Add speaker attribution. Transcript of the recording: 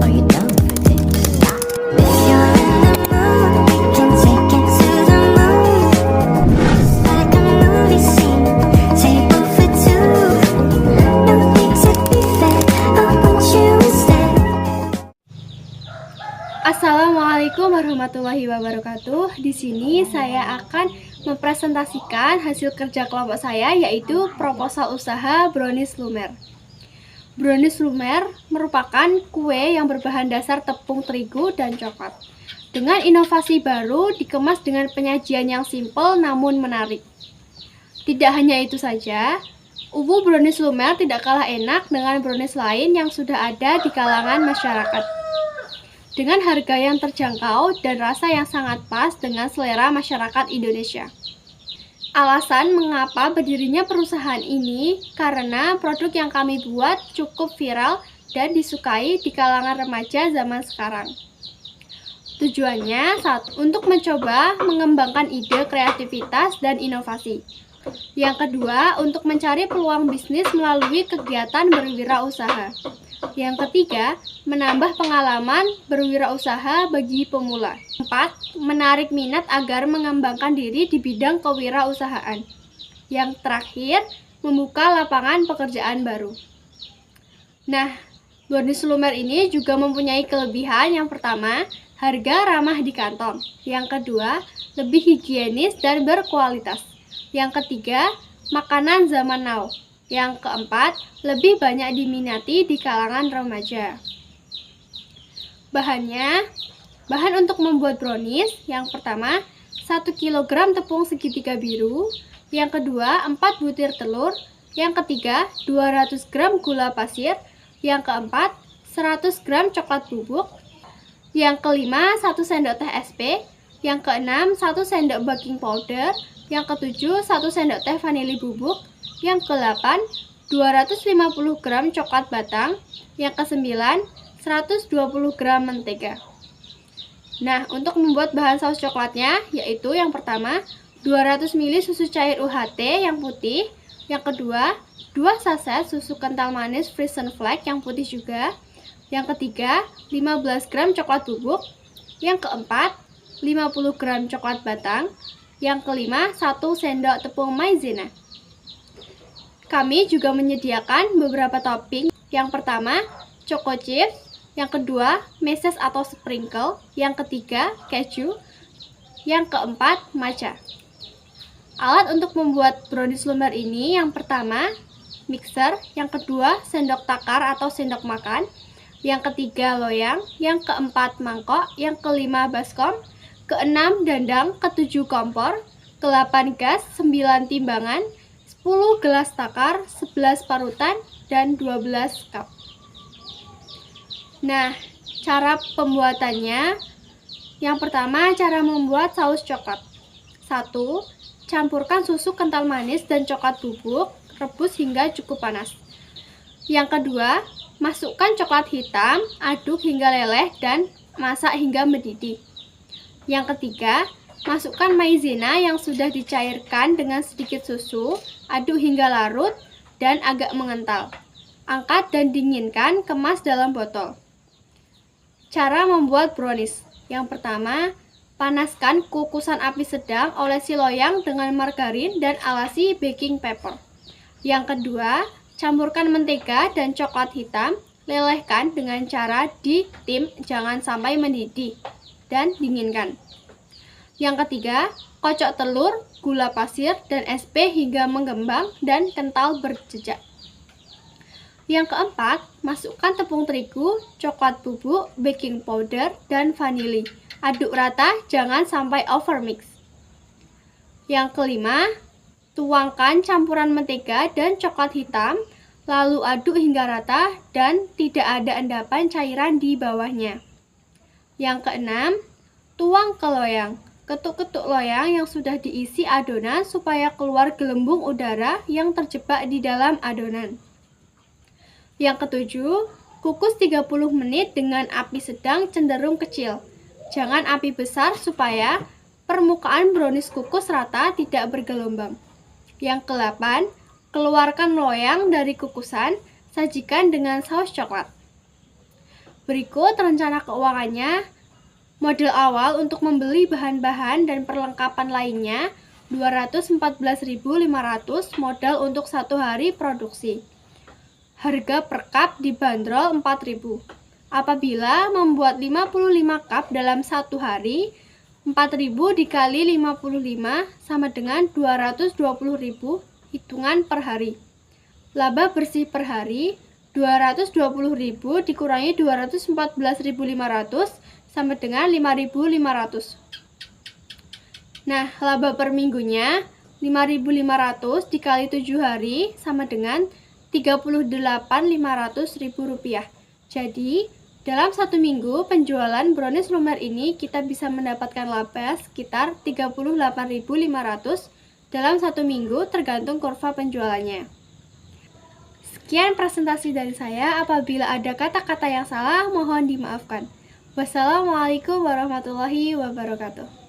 Speaker 1: or you don't for this. If you're in the mood, we can take it to the moon. Just like a movie scene, table for two. No need to be fair, I want you instead.
Speaker 2: Assalamualaikum warahmatullahi wabarakatuh. Di sini saya akan mempresentasikan hasil kerja kelompok saya, yaitu proposal usaha brownies lumer. Brownies lumer merupakan kue yang berbahan dasar tepung terigu dan coklat. Dengan inovasi baru, dikemas dengan penyajian yang simpel namun menarik. Tidak hanya itu saja, ubu brownies lumer tidak kalah enak dengan brownies lain yang sudah ada di kalangan masyarakat. Dengan harga yang terjangkau dan rasa yang sangat pas dengan selera masyarakat Indonesia. Alasan mengapa berdirinya perusahaan ini karena produk yang kami buat cukup viral dan disukai di kalangan remaja zaman sekarang. Tujuannya untuk mencoba mengembangkan ide kreativitas dan inovasi. Yang kedua, untuk mencari peluang bisnis melalui kegiatan berwirausaha. Yang ketiga, menambah pengalaman berwirausaha bagi pemula. 4. Menarik minat agar mengembangkan diri di bidang kewirausahaan. Yang terakhir, membuka lapangan pekerjaan baru. Nah, brownies lumer ini juga mempunyai kelebihan. Yang pertama, harga ramah di kantong. Yang kedua, lebih higienis dan berkualitas. Yang ketiga, makanan zaman now. Yang keempat, lebih banyak diminati di kalangan remaja. Bahan untuk membuat brownies, yang pertama, 1 kg tepung segitiga biru, yang kedua, 4 butir telur, yang ketiga, 200 gram gula pasir, yang keempat, 100 gram coklat bubuk, yang kelima, 1 sendok teh SP, yang keenam, 1 sendok baking powder, yang ketujuh, 1 sendok teh vanili bubuk, yang ke-8, 250 gram coklat batang, yang ke-9, 120 gram mentega. Nah, untuk membuat bahan saus coklatnya, yaitu yang pertama, 200 ml susu cair UHT yang putih, yang kedua, 2 saset susu kental manis Frisian Flake yang putih juga, yang ketiga, 15 gram coklat bubuk, yang keempat, 50 gram coklat batang, yang kelima, 1 sendok tepung maizena. Kami juga menyediakan beberapa topping. Yang pertama, choco chips. Yang kedua, meses atau sprinkle. Yang ketiga, keju. Yang keempat, matcha. Alat untuk membuat brownies lumer ini, yang pertama, mixer. Yang kedua, sendok takar atau sendok makan. Yang ketiga, loyang. Yang keempat, mangkok. Yang kelima, baskom. Keenam, dandang. Ketujuh, kompor. Ke-8, gas. 9, timbangan. 10 gelas takar, 11 parutan, dan 12 cup. Nah, cara pembuatannya. Yang pertama, cara membuat saus coklat. 1. Campurkan susu kental manis dan coklat bubuk, rebus hingga cukup panas. Yang kedua, masukkan coklat hitam, aduk hingga leleh dan masak hingga mendidih. Yang ketiga, masukkan maizena yang sudah dicairkan dengan sedikit susu, aduk hingga larut dan agak mengental. Angkat dan dinginkan, kemas dalam botol. Cara membuat brownies. Yang pertama, panaskan kukusan api sedang, olesi loyang dengan margarin dan alasi baking paper. Yang kedua, campurkan mentega dan coklat hitam, lelehkan dengan cara ditim, jangan sampai mendidih, dan dinginkan. Yang ketiga, kocok telur, gula pasir, dan SP hingga mengembang dan kental berjejak. Yang keempat, masukkan tepung terigu, coklat bubuk, baking powder, dan vanili. Aduk rata, jangan sampai overmix. Yang kelima, tuangkan campuran mentega dan coklat hitam, lalu aduk hingga rata dan tidak ada endapan cairan di bawahnya. Yang keenam, tuang ke loyang. Ketuk-ketuk loyang yang sudah diisi adonan supaya keluar gelembung udara yang terjebak di dalam adonan. Yang ketujuh, kukus 30 menit dengan api sedang cenderung kecil. Jangan api besar supaya permukaan brownies kukus rata tidak bergelombang. Yang ke-8, keluarkan loyang dari kukusan, sajikan dengan saus coklat. Berikut rencana keuangannya. Modal awal untuk membeli bahan-bahan dan perlengkapan lainnya 214.500 modal untuk 1 hari produksi. Harga per cup dibanderol 4.000. Apabila membuat 55 cup dalam 1 hari, 4.000 dikali 55 sama dengan 220.000 hitungan per hari. Laba bersih per hari 220.000 dikurangi 214.500 sama dengan 5.500. Nah, laba per minggunya 5.500 dikali 7 hari sama dengan 38.500.000 rupiah. Jadi, dalam 1 minggu penjualan brownies lumer ini kita bisa mendapatkan laba sekitar 38.500 dalam 1 minggu tergantung kurva penjualannya. Sekian presentasi dari saya. Apabila ada kata-kata yang salah, mohon dimaafkan. Wassalamualaikum warahmatullahi wabarakatuh.